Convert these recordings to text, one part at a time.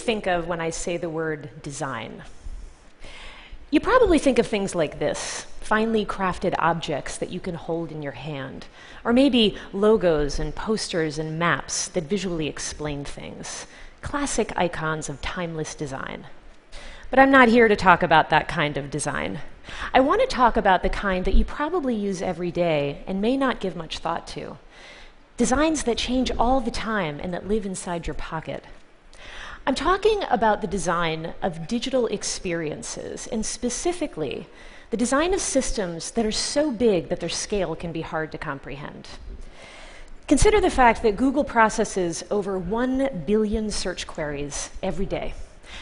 think of when I say the word design? You probably think of things like this: finely crafted objects that you can hold in your hand, or maybe logos and posters and maps that visually explain things. Classic icons of timeless design. But I'm not here to talk about that kind of design. I want to talk about the kind that you probably use every day and may not give much thought to. Designs that change all the time and that live inside your pocket. I'm talking about the design of digital experiences, and specifically, the design of systems that are so big that their scale can be hard to comprehend. Consider the fact that Google processes over 1 billion search queries every day,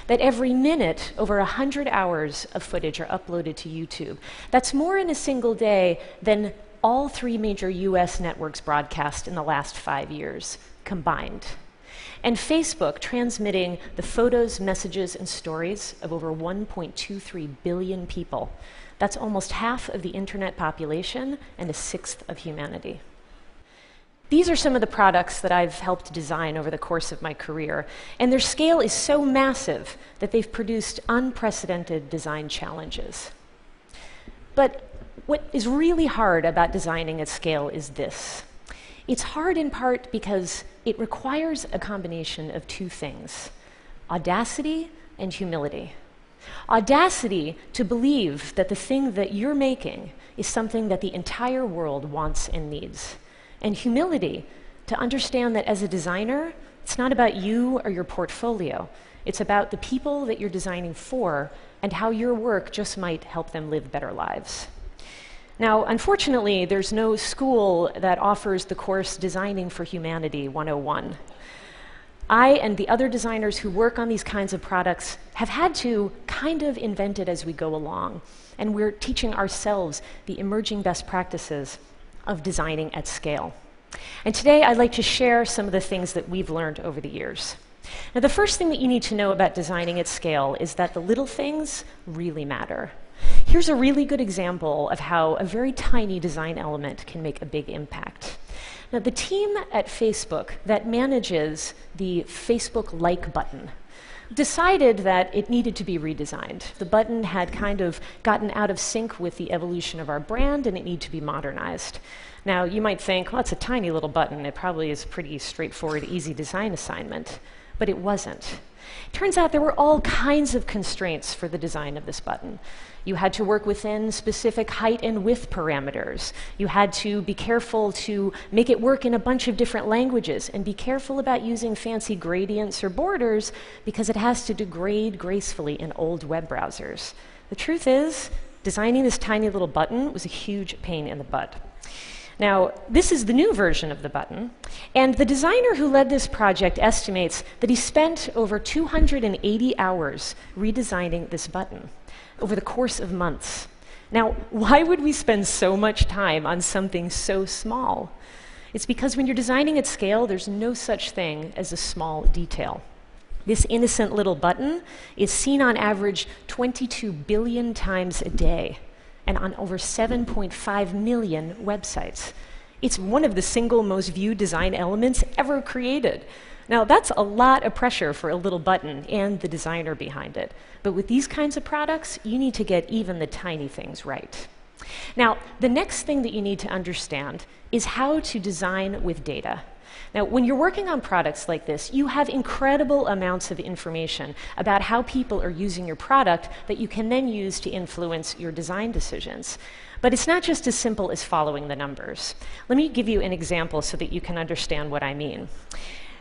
that every minute over 100 hours of footage are uploaded to YouTube. That's more in a single day than all 3 major US networks broadcast in the last 5 years combined. And Facebook transmitting the photos, messages, and stories of over 1.23 billion people. That's almost half of the internet population and a sixth of humanity. These are some of the products that I've helped design over the course of my career, and their scale is so massive that they've produced unprecedented design challenges. But what is really hard about designing at scale is this. It's hard in part because it requires a combination of 2 things: audacity and humility. Audacity to believe that the thing that you're making is something that the entire world wants and needs. And humility to understand that as a designer, it's not about you or your portfolio. It's about the people that you're designing for and how your work just might help them live better lives. Now, unfortunately, there's no school that offers the course Designing for Humanity 101. I and the other designers who work on these kinds of products have had to kind of invent it as we go along, and we're teaching ourselves the emerging best practices of designing at scale. And today, I'd like to share some of the things that we've learned over the years. Now, the first thing that you need to know about designing at scale is that the little things really matter. Here's a really good example of how a very tiny design element can make a big impact. Now, the team at Facebook that manages the Facebook like button decided that it needed to be redesigned. The button had kind of gotten out of sync with the evolution of our brand, and it needed to be modernized. Now, you might think, well, it's a tiny little button. It probably is a pretty straightforward, easy design assignment. But it wasn't. Turns out there were all kinds of constraints for the design of this button. You had to work within specific height and width parameters. You had to be careful to make it work in a bunch of different languages, and be careful about using fancy gradients or borders because it has to degrade gracefully in old web browsers. The truth is, designing this tiny little button was a huge pain in the butt. Now, this is the new version of the button, and the designer who led this project estimates that he spent over 280 hours redesigning this button over the course of months. Now, why would we spend so much time on something so small? It's because when you're designing at scale, there's no such thing as a small detail. This innocent little button is seen on average 22 billion times a day, and on over 7.5 million websites. It's one of the single most viewed design elements ever created. Now, that's a lot of pressure for a little button and the designer behind it. But with these kinds of products, you need to get even the tiny things right. Now, the next thing that you need to understand is how to design with data. Now, when you're working on products like this, you have incredible amounts of information about how people are using your product that you can then use to influence your design decisions. But it's not just as simple as following the numbers. Let me give you an example so that you can understand what I mean.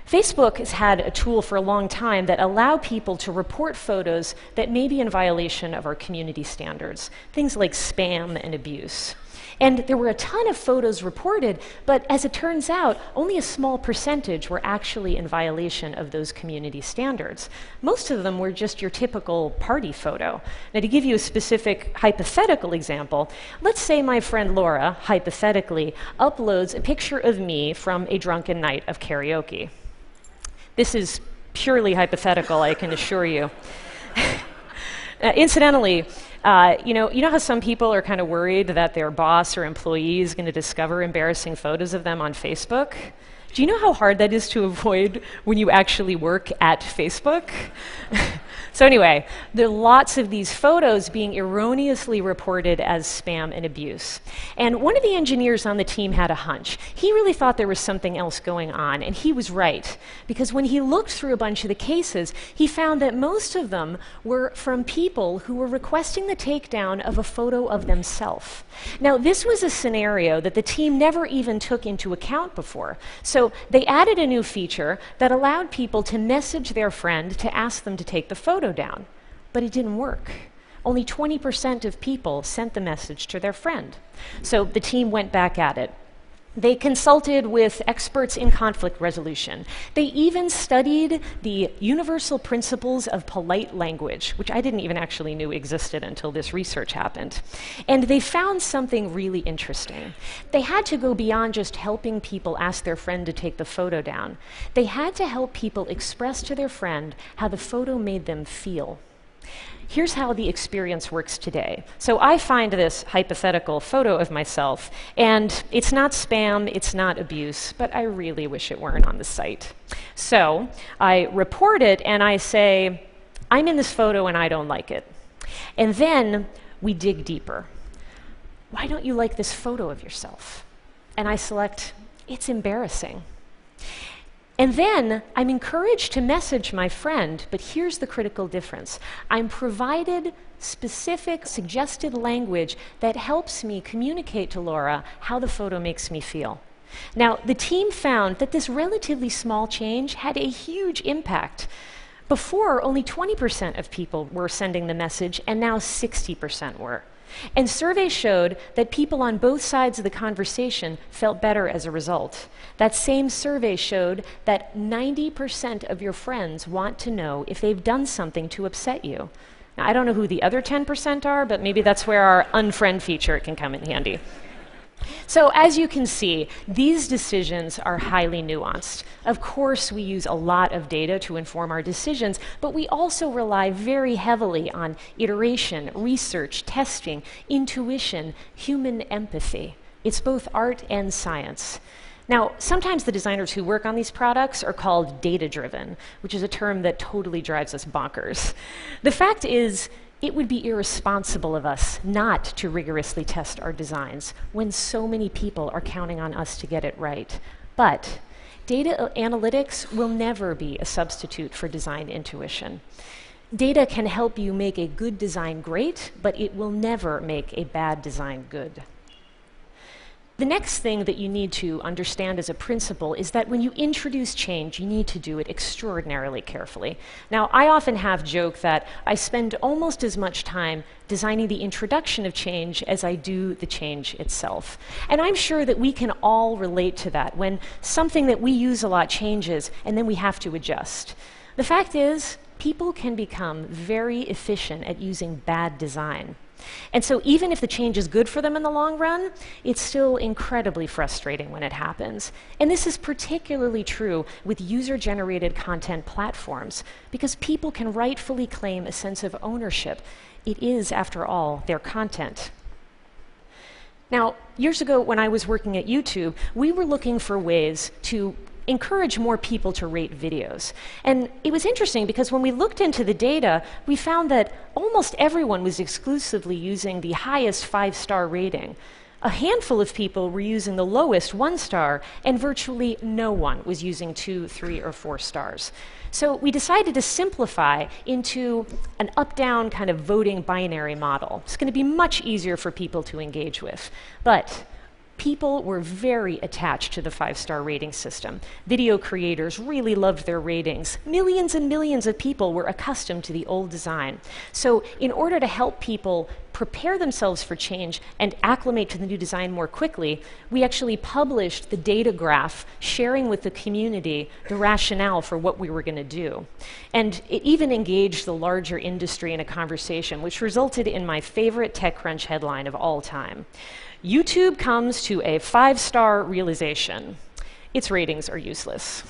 Facebook has had a tool for a long time that allow people to report photos that may be in violation of our community standards, things like spam and abuse. And there were a ton of photos reported, but as it turns out, only a small percentage were actually in violation of those community standards. Most of them were just your typical party photo. Now, to give you a specific hypothetical example, let's say my friend Laura, hypothetically, uploads a picture of me from a drunken night of karaoke. This is purely hypothetical, I can assure you. Incidentally, you know how some people are kind of worried that their boss or employee is going to discover embarrassing photos of them on Facebook? Do you know how hard that is to avoid when you actually work at Facebook? So anyway, there are lots of these photos being erroneously reported as spam and abuse. And one of the engineers on the team had a hunch. He really thought there was something else going on, and he was right. Because when he looked through a bunch of the cases, he found that most of them were from people who were requesting the takedown of a photo of themselves. Now, this was a scenario that the team never even took into account before. So they added a new feature that allowed people to message their friend to ask them to take the photo down. But it didn't work. Only 20% of people sent the message to their friend. So the team went back at it. They consulted with experts in conflict resolution. They even studied the universal principles of polite language, which I didn't even actually knew existed until this research happened. And they found something really interesting. They had to go beyond just helping people ask their friend to take the photo down. They had to help people express to their friend how the photo made them feel. Here's how the experience works today. So I find this hypothetical photo of myself, and it's not spam, it's not abuse, but I really wish it weren't on the site. So I report it, and I say, I'm in this photo and I don't like it. And then we dig deeper. Why don't you like this photo of yourself? And I select, it's embarrassing. And then I'm encouraged to message my friend, but here's the critical difference. I'm provided specific, suggested language that helps me communicate to Laura how the photo makes me feel. Now, the team found that this relatively small change had a huge impact. Before, only 20% of people were sending the message, and now 60% were. And surveys showed that people on both sides of the conversation felt better as a result. That same survey showed that 90% of your friends want to know if they've done something to upset you. Now, I don't know who the other 10% are, but maybe that's where our unfriend feature can come in handy. So as you can see, these decisions are highly nuanced. Of course, we use a lot of data to inform our decisions, but we also rely very heavily on iteration, research, testing, intuition, human empathy. It's both art and science. Now, sometimes the designers who work on these products are called data-driven, which is a term that totally drives us bonkers. The fact is, it would be irresponsible of us not to rigorously test our designs when so many people are counting on us to get it right. But data analytics will never be a substitute for design intuition. Data can help you make a good design great, but it will never make a bad design good. The next thing that you need to understand as a principle is that when you introduce change, you need to do it extraordinarily carefully. Now, I often have joked that I spend almost as much time designing the introduction of change as I do the change itself. And I'm sure that we can all relate to that when something that we use a lot changes and then we have to adjust. The fact is, people can become very efficient at using bad design. And so even if the change is good for them in the long run, it's still incredibly frustrating when it happens. And this is particularly true with user-generated content platforms, because people can rightfully claim a sense of ownership. It is, after all, their content. Now, years ago when I was working at YouTube, we were looking for ways to encourage more people to rate videos. And it was interesting because when we looked into the data, we found that almost everyone was exclusively using the highest 5-star rating. A handful of people were using the lowest 1-star, and virtually no one was using 2, 3, or 4 stars. So we decided to simplify into an up-down kind of voting binary model. It's going to be much easier for people to engage with. But people were very attached to the 5-star rating system. Video creators really loved their ratings. Millions and millions of people were accustomed to the old design. So in order to help people prepare themselves for change and acclimate to the new design more quickly, we actually published the data graph, sharing with the community the rationale for what we were going to do. And it even engaged the larger industry in a conversation, which resulted in my favorite TechCrunch headline of all time. YouTube comes to a 5-star realization. Its ratings are useless.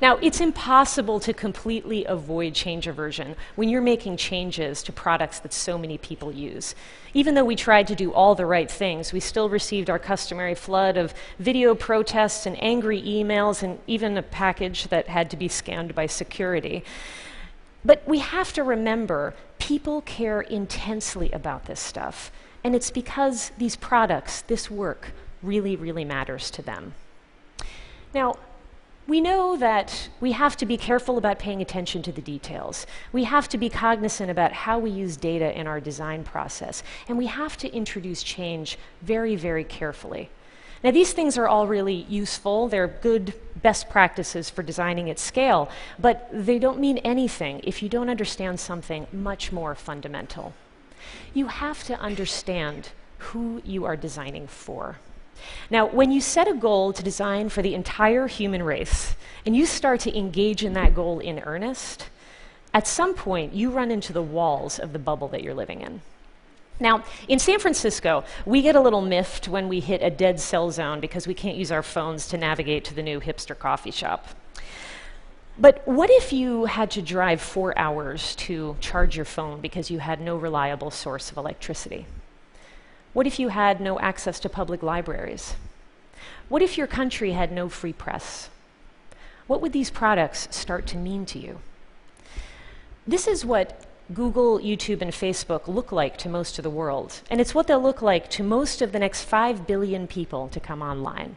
Now, it's impossible to completely avoid change aversion when you're making changes to products that so many people use. Even though we tried to do all the right things, we still received our customary flood of video protests and angry emails and even a package that had to be scanned by security. But we have to remember, people care intensely about this stuff, and it's because these products, this work, really, really matters to them. Now, we know that we have to be careful about paying attention to the details. We have to be cognizant about how we use data in our design process, and we have to introduce change very, very carefully. Now, these things are all really useful. They're good best practices for designing at scale, but they don't mean anything if you don't understand something much more fundamental. You have to understand who you are designing for. Now, when you set a goal to design for the entire human race, and you start to engage in that goal in earnest, at some point you run into the walls of the bubble that you're living in. Now, in San Francisco, we get a little miffed when we hit a dead cell zone because we can't use our phones to navigate to the new hipster coffee shop. But what if you had to drive 4 hours to charge your phone because you had no reliable source of electricity? What if you had no access to public libraries? What if your country had no free press? What would these products start to mean to you? This is what Google, YouTube, and Facebook look like to most of the world, and it's what they'll look like to most of the next 5 billion people to come online.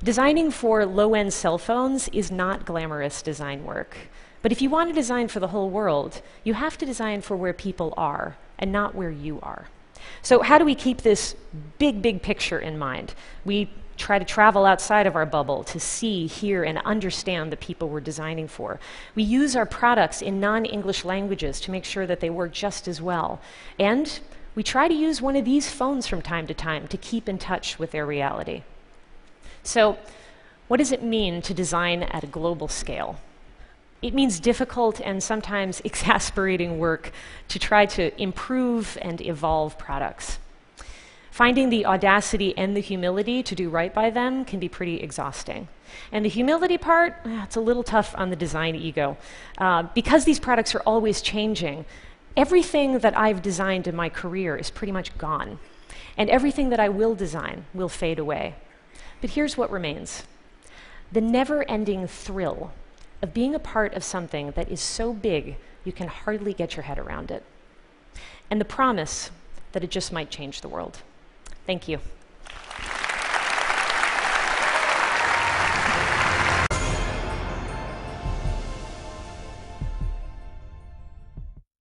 Designing for low-end cell phones is not glamorous design work, but if you want to design for the whole world, you have to design for where people are and not where you are. So how do we keep this big, big picture in mind? We try to travel outside of our bubble to see, hear, and understand the people we're designing for. We use our products in non-English languages to make sure that they work just as well. And we try to use one of these phones from time to time to keep in touch with their reality. So what does it mean to design at a global scale? It means difficult and sometimes exasperating work to try to improve and evolve products. Finding the audacity and the humility to do right by them can be pretty exhausting. And the humility part, it's a little tough on the design ego. Because these products are always changing, everything that I've designed in my career is pretty much gone. And everything that I will design will fade away. But here's what remains: the never-ending thrill of being a part of something that is so big you can hardly get your head around it. And the promise that it just might change the world. Thank you.